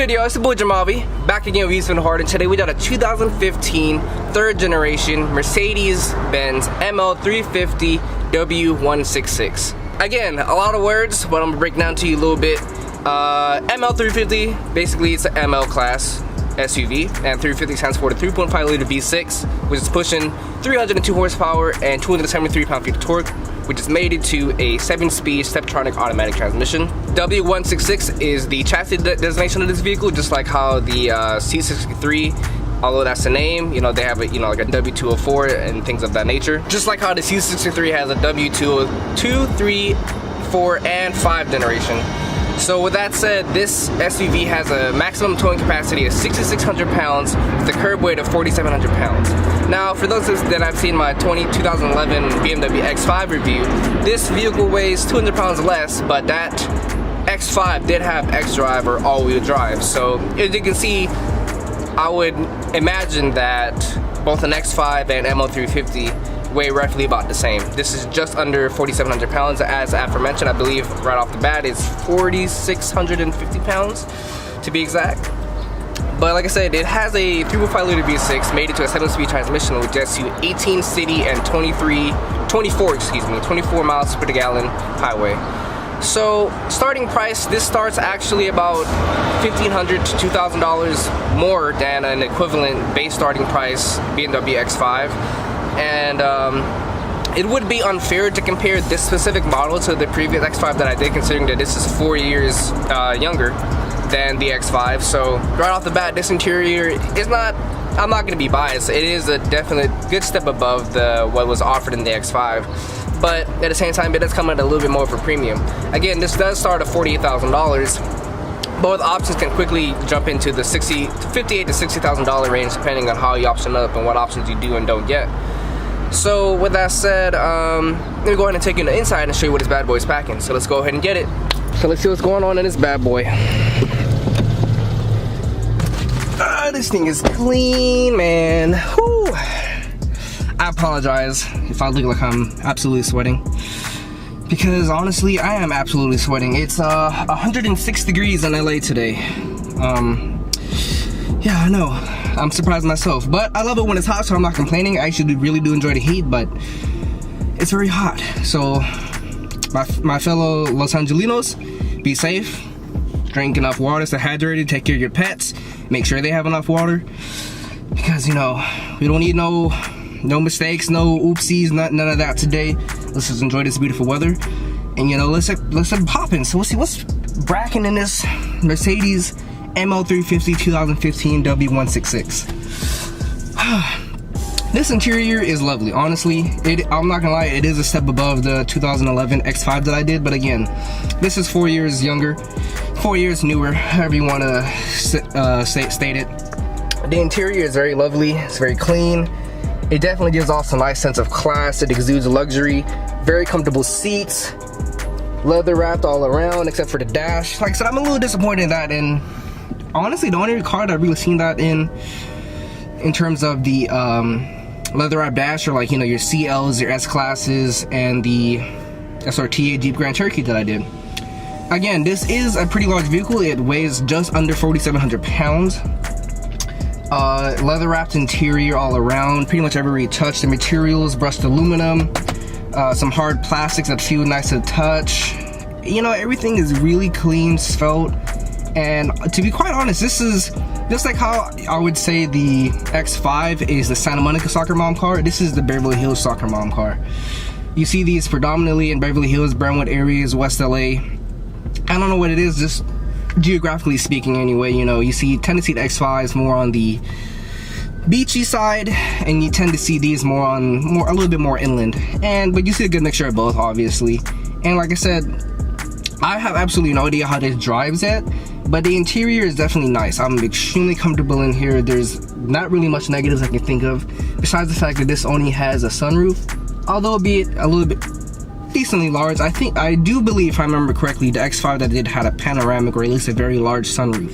video? It's the boy Jeameave, back again with Views from the Heart, and today we got a 2015 third generation Mercedes-Benz ML350 W166. Again, a lot of words, but I'm gonna break down to you a little bit. ML350, basically it's an ML class SUV, and 350 stands for the 3.5 liter V6, which is pushing 302 horsepower and 273 pound-feet of torque, which is mated to a 7-speed Steptronic automatic transmission. W166 is the chassis designation of this vehicle, just like how the C63, although that's the name, you know, they have a, you know, like a W204 and things of that nature. Just like how the C63 has a W2, 3, 4, and 5 generation. So with that said, this SUV has a maximum towing capacity of 6,600 pounds with a curb weight of 4,700 pounds. Now, for those that have seen my 2011 BMW X5 review, this vehicle weighs 200 pounds less, but that X5 did have X-Drive or all-wheel drive. So as you can see, I would imagine that both an X5 and ML350 weigh roughly about the same. This is just under 4,700 pounds, as aforementioned. I believe right off the bat it's 4,650 pounds to be exact. But like I said, it has a 3.5 liter V6 mated to a 7-speed transmission, which gets you 18 city and 24 miles per gallon highway. So starting price, this starts actually about $1,500 to $2,000 more than an equivalent base starting price BMW X5. And it would be unfair to compare this specific model to the previous X5 that I did, considering that this is 4 years younger than the X5. So right off the bat, this interior is not, I'm not going to be biased, it is a definite good step above what was offered in the X5. But at the same time, it does come at a little bit more for premium. Again, this does start at $48,000. Both options can quickly jump into the $58,000 to $60,000 range, depending on how you option up and what options you do and don't get. So with that said, I'm gonna go ahead and take you to the inside and show you what this bad boy is packing. So let's go ahead and get it. So let's see what's going on in this bad boy. This thing is clean, man. Whew. I apologize if I look like I'm absolutely sweating, because honestly, I am absolutely sweating. It's 106 degrees in LA today. Yeah, I know. I'm surprised myself, but I love it when it's hot, so I'm not complaining. I actually really do enjoy the heat, but it's very hot. So my fellow Los Angelinos, be safe, drink enough water, stay hydrated, take care of your pets, make sure they have enough water, because you know, we don't need no mistakes, no oopsies, none of that today. Let's just enjoy this beautiful weather, and you know, let's get popping. So we'll see what's bracking in this Mercedes ML350 2015 W166. This interior is lovely, honestly. I'm not gonna lie, it is a step above the 2011 X5 that I did, but again, this is 4 years younger, 4 years newer, however you want to state it. The interior is very lovely, it's very clean. It definitely gives off a nice sense of class. It exudes luxury, very comfortable seats, leather wrapped all around except for the dash. Like I said, I'm a little disappointed in that, and honestly, the only car that I've really seen that in terms of the leather wrap dash are, like, you know, your CLs, your S classes, and the SRT Jeep Grand Cherokee that I did. Again, this is a pretty large vehicle. It weighs just under 4,700 pounds. Leather wrapped interior all around, pretty much everywhere you touch. The materials, brushed aluminum, some hard plastics that feel nice to touch. You know, everything is really clean, svelte. And to be quite honest, this is just like how I would say the X5 is the Santa Monica soccer mom car. This is the Beverly Hills soccer mom car. You see these predominantly in Beverly Hills, Brentwood areas, West LA. I don't know what it is, just geographically speaking anyway. You know, you tend to see the X5s more on the beachy side, and you tend to see these more on a little bit more inland. But you see a good mixture of both, obviously. And like I said, I have absolutely no idea how this drives it, but the interior is definitely nice. I'm extremely comfortable in here. There's not really much negatives I can think of, besides the fact that this only has a sunroof, although be it a little bit decently large. I do believe, if I remember correctly, the X5 that I did had a panoramic, or at least a very large sunroof.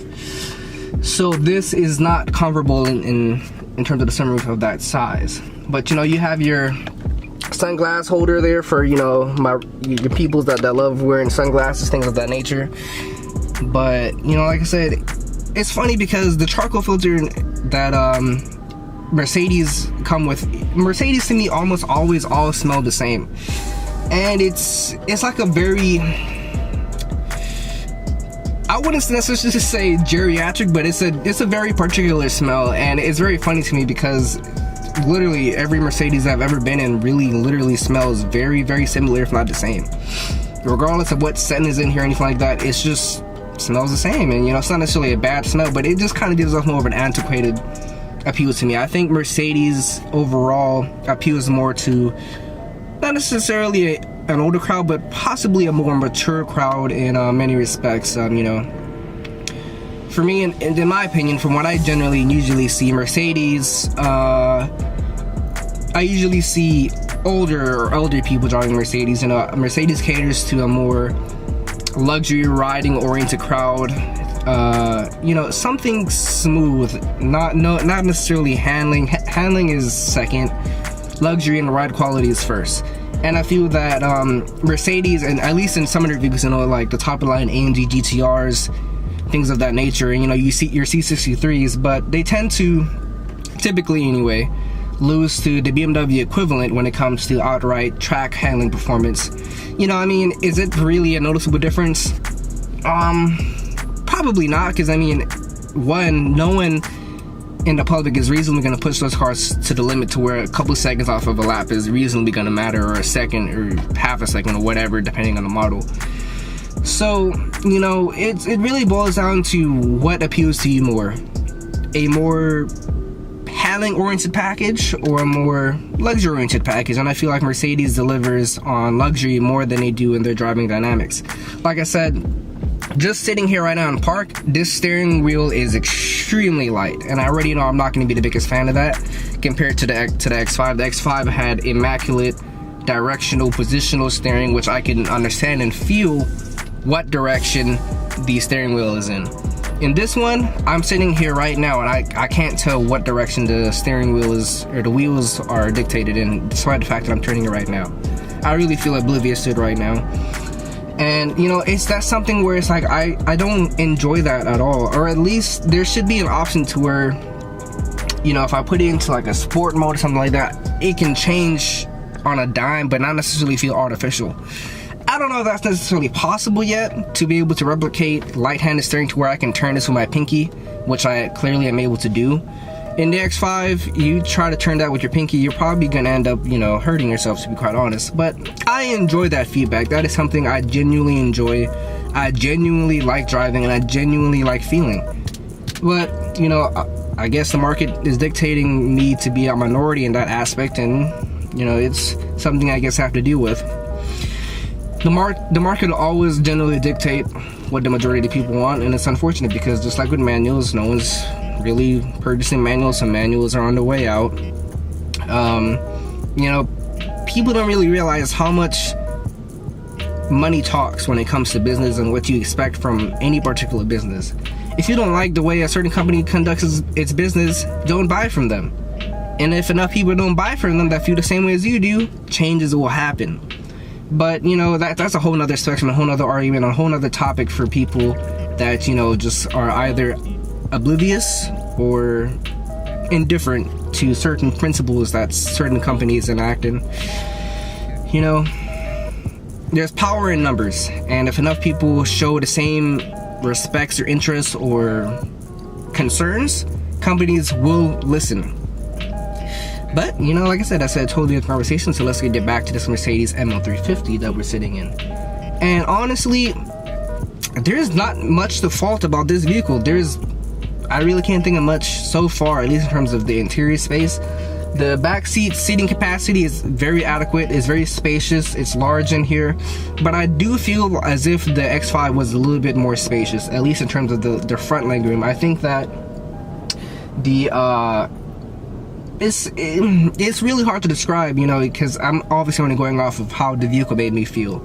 So this is not comparable in terms of the sunroof of that size. But you know, you have your sunglass holder there for, you know, your peoples that love wearing sunglasses, things of that nature. But you know, like I said, it's funny because the charcoal filter that Mercedes come with, Mercedes to me almost always all smell the same, and it's like a very, I wouldn't necessarily say geriatric, but it's a very particular smell, and it's very funny to me because literally every Mercedes I've ever been in really literally smells very, very similar, if not the same. Regardless of what setting is in here or anything like that, it's just smells the same. And you know, it's not necessarily a bad smell, but it just kind of gives off more of an antiquated appeal to me. I think Mercedes overall appeals more to not necessarily an older crowd, but possibly a more mature crowd in many respects. You know, for me, and in my opinion, from what I generally usually see, Mercedes, I usually see older people driving Mercedes. You know, Mercedes caters to a more luxury riding oriented crowd. You know, something smooth, not necessarily handling. Handling is second. Luxury and ride quality is first. And I feel that Mercedes, and at least in some of their vehicles, you know, like the top of the line AMG GTRs, things of that nature, and you know, you see your C63s, but they tend to, typically anyway, lose to the BMW equivalent when it comes to outright track handling performance. You know, I mean, is it really a noticeable difference? Probably not, because I mean, one, no one in the public is reasonably going to push those cars to the limit to where a couple of seconds off of a lap is reasonably going to matter, or a second or half a second or whatever, depending on the model. So, you know, it really boils down to what appeals to you more. A more handling oriented package or a more luxury oriented package, and I feel like Mercedes delivers on luxury more than they do in their driving dynamics. Like I said, just sitting here right now in park, this steering wheel is extremely light, and I already know I'm not going to be the biggest fan of that compared to the X5. The X5 had immaculate directional positional steering, which I can understand and feel what direction the steering wheel is in. In this one, I'm sitting here right now and I can't tell what direction the steering wheel is, or the wheels are dictated in, despite the fact that I'm turning it right now. I really feel oblivious to it right now. And you know, that's something where it's like I don't enjoy that at all. Or at least there should be an option to where, you know, if I put it into like a sport mode or something like that, it can change on a dime but not necessarily feel artificial. I don't know if that's necessarily possible yet, to be able to replicate light-handed steering to where I can turn this with my pinky, which I clearly am able to do. In the X5, you try to turn that with your pinky, you're probably gonna end up, you know, hurting yourself, to be quite honest. But I enjoy that feedback. That is something I genuinely enjoy. I genuinely like driving, and I genuinely like feeling. But, you know, I guess the market is dictating me to be a minority in that aspect, and, you know, it's something I guess I have to deal with. The market will always generally dictate what the majority of the people want, and it's unfortunate because just like with manuals, no one's really purchasing manuals, and manuals are on the way out. You know, people don't really realize how much money talks when it comes to business and what you expect from any particular business. If you don't like the way a certain company conducts its business, don't buy from them. And if enough people don't buy from them that feel the same way as you do, changes will happen. But, you know, that's a whole nother spectrum, a whole nother argument, a whole nother topic for people that, you know, just are either oblivious or indifferent to certain principles that certain companies enact. And, you know, there's power in numbers, and if enough people show the same respects or interests or concerns, companies will listen. But, you know, like I said, that's a totally different conversation, so let's get back to this Mercedes ML350 that we're sitting in. And honestly, there's not much to fault about this vehicle. I really can't think of much so far, at least in terms of the interior space. The back seating capacity is very adequate, it's very spacious, it's large in here. But I do feel as if the X5 was a little bit more spacious, at least in terms of the front legroom. I think that it's really hard to describe, you know, because I'm obviously only going off of how the vehicle made me feel.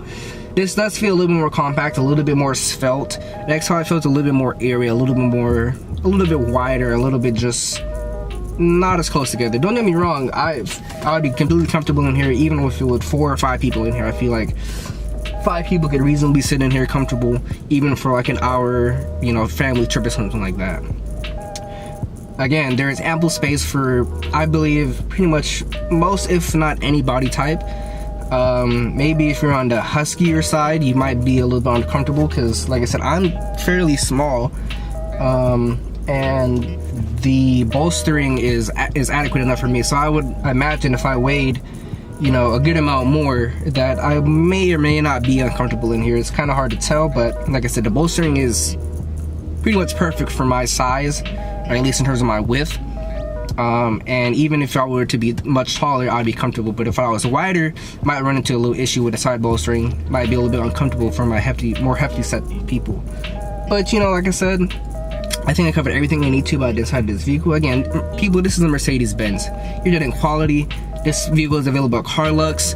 This does feel a little bit more compact, a little bit more svelte. The X5 feels a little bit more airy, a little bit wider, a little bit just not as close together. Don't get me wrong, I would be completely comfortable in here, even if it was 4 or 5 people in here. I feel like 5 people could reasonably sit in here comfortable, even for like an hour, you know, family trip or something like that. Again, there is ample space for, I believe, pretty much most, if not any body type. Maybe if you're on the huskier side, you might be a little bit uncomfortable because, like I said, I'm fairly small, and the bolstering is adequate enough for me. So I would imagine if I weighed, you know, a good amount more, that I may or may not be uncomfortable in here. It's kind of hard to tell, but like I said, the bolstering is pretty much perfect for my size, or at least in terms of my width. And even if I were to be much taller, I'd be comfortable. But if I was wider, I might run into a little issue with the side bolstering. Might be a little bit uncomfortable for my more hefty set people. But you know, like I said, I think I covered everything I need to about this side of this vehicle. Again, people, this is a Mercedes-Benz. You're getting quality. This vehicle is available at Carlux.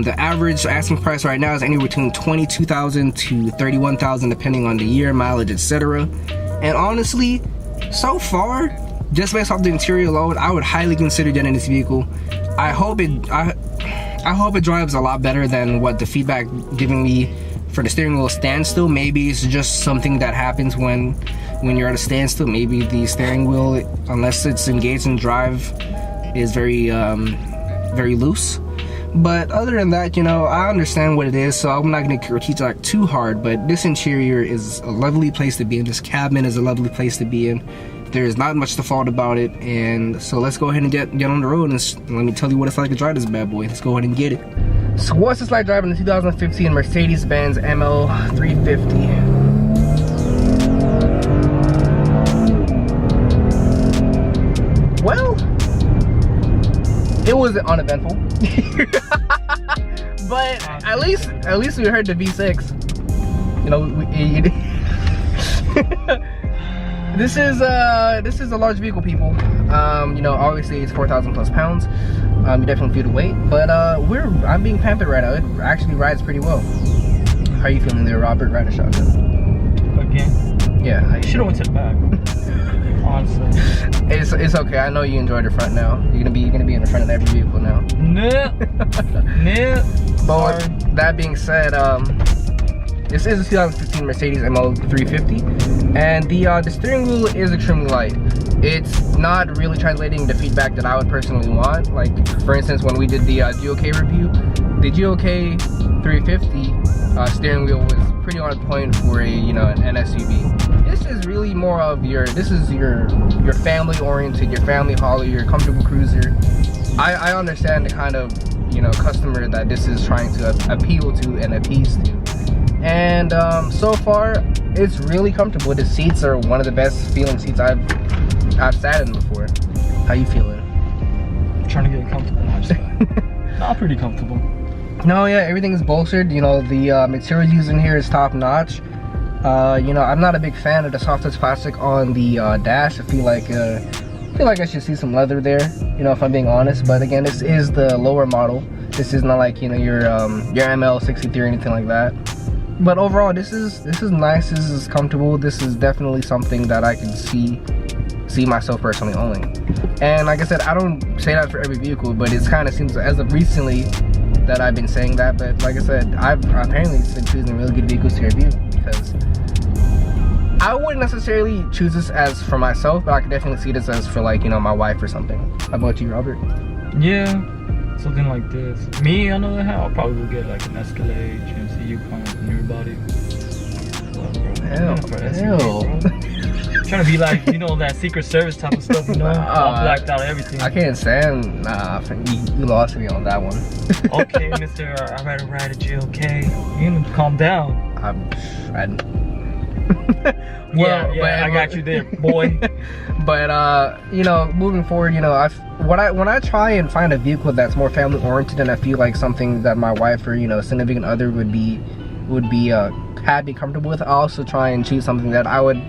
The average asking price right now is anywhere between $22,000 to $31,000, depending on the year, mileage, etc. And honestly, so far, just based off the interior alone, I would highly consider getting this vehicle. I hope it drives a lot better than what the feedback giving me for the steering wheel standstill. Maybe it's just something that happens when you're at a standstill. Maybe the steering wheel, unless it's engaged in drive, is very loose. But other than that, you know, I understand what it is, so I'm not going to critique that too hard. But this interior is a lovely place to be in. This cabin is a lovely place to be in. There's not much to fault about it, and so let's go ahead and get on the road and let me tell you what it's like to drive this bad boy. Let's go ahead and get it. So what's it like driving the 2015 Mercedes-Benz ML350? Well, it was uneventful, but at least we heard the V6. You know, this is a large vehicle, people. You know, obviously it's 4,000 plus pounds. You definitely feel the weight, but I'm being pampered right now. It actually rides pretty well. How are you feeling there, Robert? Ride a shotgun again? Yeah. I should have went to the back. Honestly, it's okay. I know you enjoy the front now. You're gonna be in the front of every vehicle now. Nah. But with that being said, this is a 2015 Mercedes ML350, and the steering wheel is extremely light. It's not really translating the feedback that I would personally want. Like, for instance, when we did the GOK review, the GOK 350 steering wheel was pretty on point for a, you know, an SUV. This is really more of your family oriented, your family hauler, your comfortable cruiser. I understand the kind of, you know, customer that this is trying to appeal to and appease to. And so far, it's really comfortable. The seats are one of the best feeling seats I've sat in before. How you feeling? I'm trying to get comfortable. Not pretty comfortable. No, yeah, everything is bolstered. You know, the material used in here is top notch. You know, I'm not a big fan of the soft touch plastic on the dash. I feel like I should see some leather there, you know, if I'm being honest. But again, this is the lower model. This is not like, you know, your ML63 or anything like that. But overall, this is nice. This is comfortable. This is definitely something that I can see myself personally owning. And like I said, I don't say that for every vehicle, but it kind of seems as of recently that I've been saying that. But like I said, I've apparently been choosing really good vehicles to review, because I wouldn't necessarily choose this as for myself, but I could definitely see this as for, like, you know, my wife or something. How about you, Robert? Yeah, something like this. Me, on the other hand, I'll probably get like an Escalade, GMC Yukon, new body. Hell. Trying to be like, you know, that Secret Service type of stuff, you know? All blacked out, everything. I can't stand, you lost me on that one. Okay, mister, I'd rather ride a GOK. You need to calm down. Well, yeah, I got you there, boy. But you know, moving forward, you know, when I try and find a vehicle that's more family oriented, and I feel like something that my wife or, you know, significant other would be comfortable with, I also try and choose something that I would,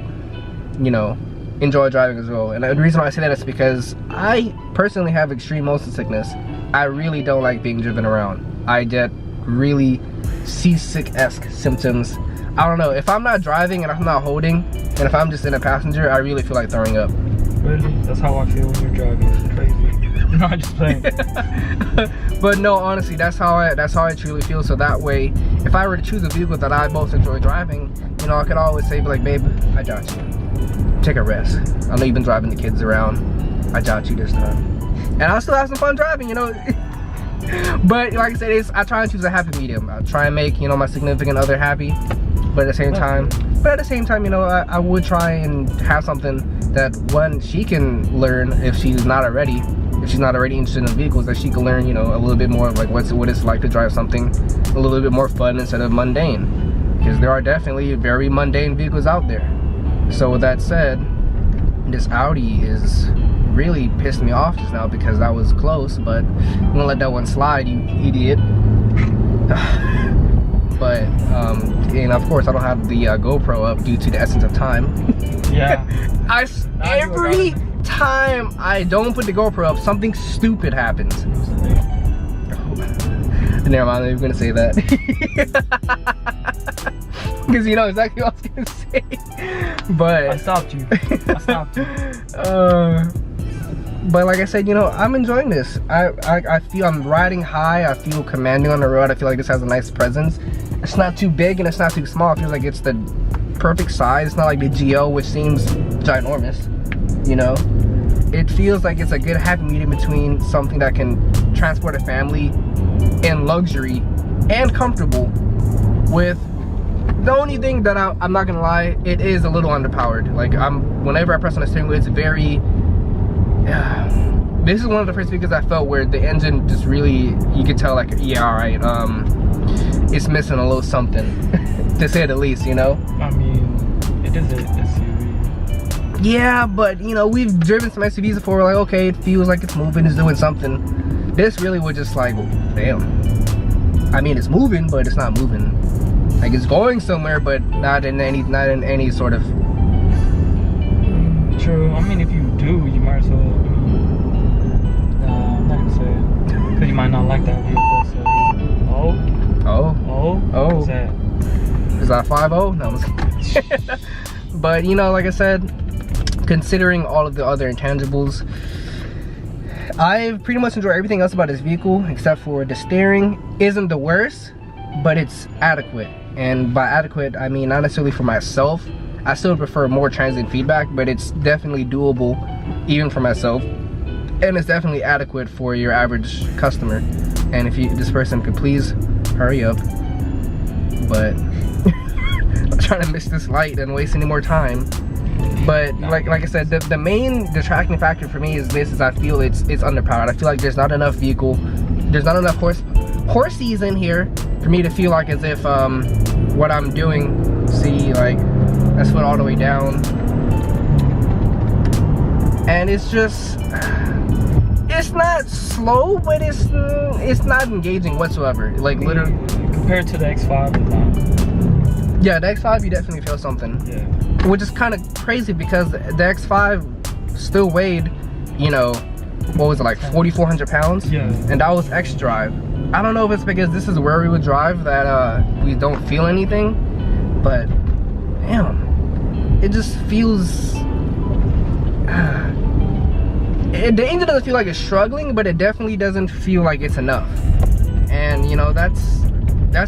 you know, enjoy driving as well. And the reason why I say that is because I personally have extreme motion sickness. I really don't like being driven around. I get really seasick-esque symptoms. I don't know, if I'm not driving and I'm not holding, and if I'm just in a passenger, I really feel like throwing up. Really? That's how I feel when you're driving. It's crazy. No, I'm just playing. But no, honestly, that's how I truly feel. So that way, if I were to choose a vehicle that I both enjoy driving, you know, I could always say, like, babe, I got you. Take a rest. I know you've been driving the kids around. I got you this time. And I'll still have some fun driving, you know. But like I said, I try and choose a happy medium. I try and make, you know, my significant other happy. But at the same time, you know, I would try and have something that, one, she can learn if she's not already interested in vehicles, that she can learn, you know, a little bit more of like what it's like to drive something a little bit more fun instead of mundane, because there are definitely very mundane vehicles out there. So with that said, this Audi is really pissed me off just now because that was close, but I'm gonna let that one slide, you idiot. But and of course I don't have the GoPro up due to the essence of time. Yeah. Every time I don't put the GoPro up, something stupid happens. Never mind, I'm not even gonna say that. Because you know exactly what I was gonna say. But I stopped you. But like I said, you know, I'm enjoying this. I feel I'm riding high. I feel commanding on the road. I feel like this has a nice presence. It's not too big and it's not too small. It feels like it's the perfect size. It's not like the GO, which seems ginormous, you know. It feels like it's a good happy medium between something that can transport a family in luxury and comfortable, with the only thing that I'm not gonna lie, it is a little underpowered. Like, whenever I press on the steering wheel, it's very this is one of the first vehicles I felt where the engine just really, you could tell, like, yeah, all right, it's missing a little something, to say the least, you know. I mean, it is a SUV. Yeah, but you know, we've driven some SUVs before. We're like, okay, it feels like it's moving, it's doing something. This really was just like, damn. I mean, it's moving, but it's not moving. Like, it's going somewhere, but not in any sort of. True. I mean, if you do, you might as well. I'm not gonna say it, because you might not like that vehicle. So. What's that? Is that a 5.0? No, I'm just kidding. But you know, like I said, considering all of the other intangibles, I've pretty much enjoyed everything else about this vehicle, except for the steering isn't the worst, but it's adequate. And by adequate, I mean not necessarily for myself. I still prefer more transient feedback, but it's definitely doable even for myself. And it's definitely adequate for your average customer. And if this person could please hurry up. But I'm trying to miss this light and waste any more time. But like I said, the main detracting factor for me is I feel it's underpowered. I feel like there's not enough horsies in here for me to feel like as if what I'm doing, see, like, let's put it all the way down, and it's just, it's not slow, but it's not engaging whatsoever. Like, literally compared to the X5, it's not. Yeah, the X5, you definitely feel something. Yeah. Which is kind of crazy because the X5 still weighed, you know, what was it, like 4,400 pounds? Yeah. And that was X drive. I don't know if it's because this is where we would drive that we don't feel anything, but damn, it just feels. The engine doesn't feel like it's struggling, but it definitely doesn't feel like it's enough. And you know, that's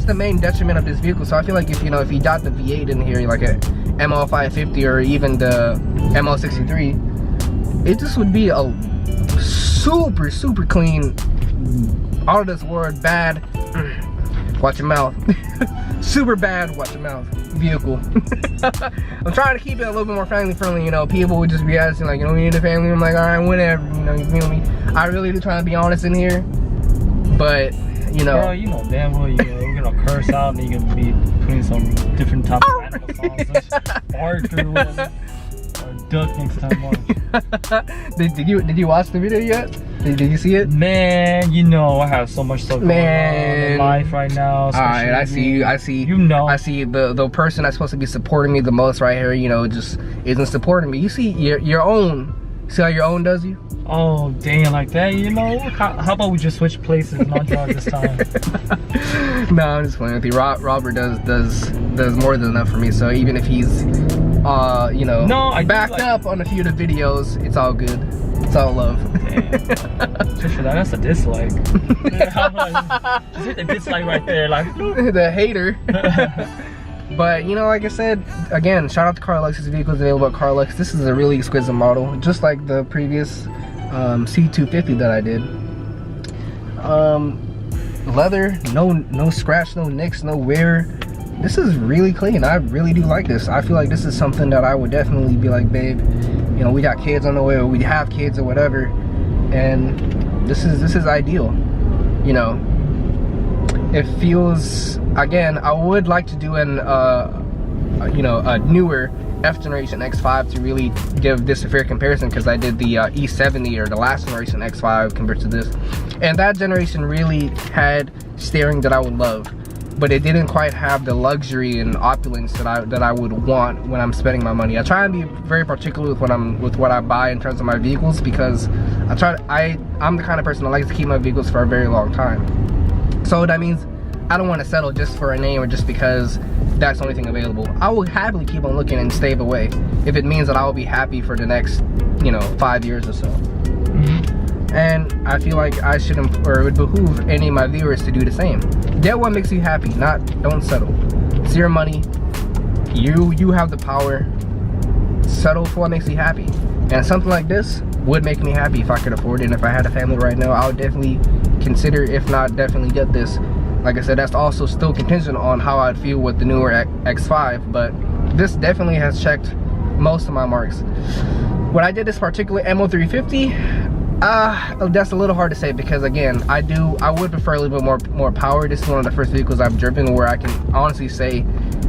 the main detriment of this vehicle. So I feel like if you got the V8 in here, like a ML550 or even the ML63, it just would be a super clean, out of this word bad, watch your mouth, super bad, watch your mouth vehicle. I'm trying to keep it a little bit more family friendly. You know, people would just be asking like, we need a family. I'm like, all right, whatever. You know, you feel me? I really do try to be honest in here, but you know. Bro, you know damn well we're gonna curse out and you're gonna be putting some different type of animal songs, bark or whatever, or duck next time on. Did you watch the video yet? Did you see it? Man, you know I have so much stuff going on in life right now. Alright, I see you. I see. You know. I see the person that's supposed to be supporting me the most right here. You know, just isn't supporting me. You see your own. See how your own does you? Oh, dang, like that, you know? How about we just switch places and not drive this time? No, I'm just playing with you. Robert does more than enough for me. So even if he's, backed up on a few of the videos, it's all good. It's all love. Damn. Just for that, that's a dislike. Just hit the dislike right there, like The hater. But you know, like I said, again, shout out to Carlux. This vehicle is available at Carlux. This is a really exquisite model, just like the previous C250 that I did. Leather, no scratch, no nicks, no wear. This is really clean. I really do like this. I feel like this is something that I would definitely be like, babe, you know, we got kids on the way, or we have kids or whatever, and this is ideal. You know, it feels, again, I would like to do an you know, a newer F generation X5 to really give this a fair comparison, because I did the E70, or the last generation X5 compared to this, and that generation really had steering that I would love, but it didn't quite have the luxury and opulence that I would want when I'm spending my money. I try and be very particular with what I buy in terms of my vehicles, because I'm the kind of person that likes to keep my vehicles for a very long time. So that means I don't want to settle just for a name, or just because that's the only thing available. I will happily keep on looking and stave away if it means that I will be happy for the next, you know, 5 years or so. And I feel like I should, or it would behoove any of my viewers to do the same. Get what makes you happy, don't settle. It's your money. You have the power. Settle for what makes you happy. And something like this would make me happy if I could afford it. And if I had a family right now, I would definitely consider, if not definitely get this. Like I said, that's also still contingent on how I'd feel with the newer X5, but this definitely has checked most of my marks. When I did this particular ML350, that's a little hard to say, because again, I would prefer a little bit more power. This is one of the first vehicles I've driven where I can honestly say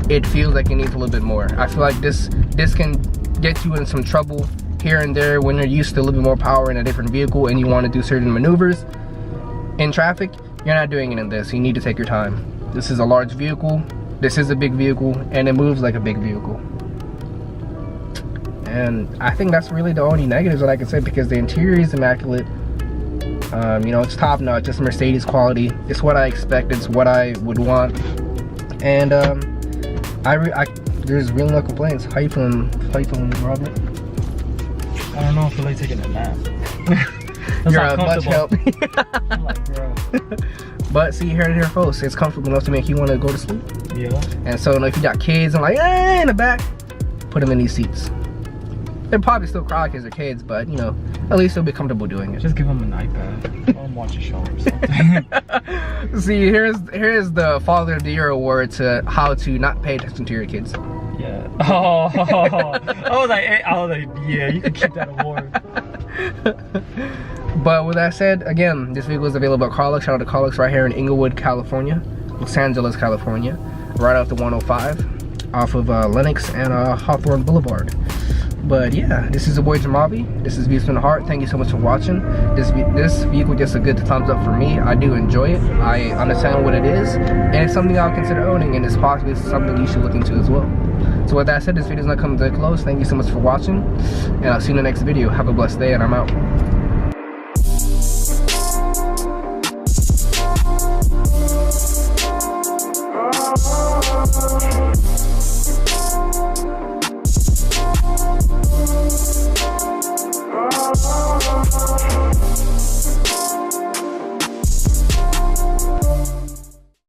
it feels like it needs a little bit more. I feel like this can get you in some trouble here and there when you're used to a little bit more power in a different vehicle and you want to do certain maneuvers in traffic. You're not doing it in this. You need to take your time. This is a large vehicle. This is a big vehicle, and it moves like a big vehicle. And I think that's really the only negatives that I can say, because the interior is immaculate. You know, it's top notch. It's Mercedes quality. It's what I expect. It's what I would want. And there's really no complaints. How you feeling, Robert? I don't know, I feel like taking a nap. You're a much help. I'm like, bro. But see, here folks, it's comfortable enough to make you want to go to sleep. Yeah. And so, you know, if you got kids and like, in the back, put them in these seats. They'll probably still cry because they're kids, but you know, at least they'll be comfortable doing it. Just give them an iPad. Let them watch a show or something. See, here's the Father of the Year award to how to not pay attention to your kids. Yeah. Oh, I was like, yeah, you can keep that award. But with that said, again, this vehicle is available at Carlux. Shout out to Carlux right here in Inglewood, California, Los Angeles, California, right off the 105, off of Lenox and Hawthorne Boulevard. But yeah, this is your boy Jeameave. This is Views from the Heart. Thank you so much for watching. This vehicle gets a good thumbs up for me. I do enjoy it. I understand what it is, and it's something I'll consider owning, and it's possibly something you should look into as well. So with that said, this video is not coming to a close. Thank you so much for watching, and I'll see you in the next video. Have a blessed day, and I'm out.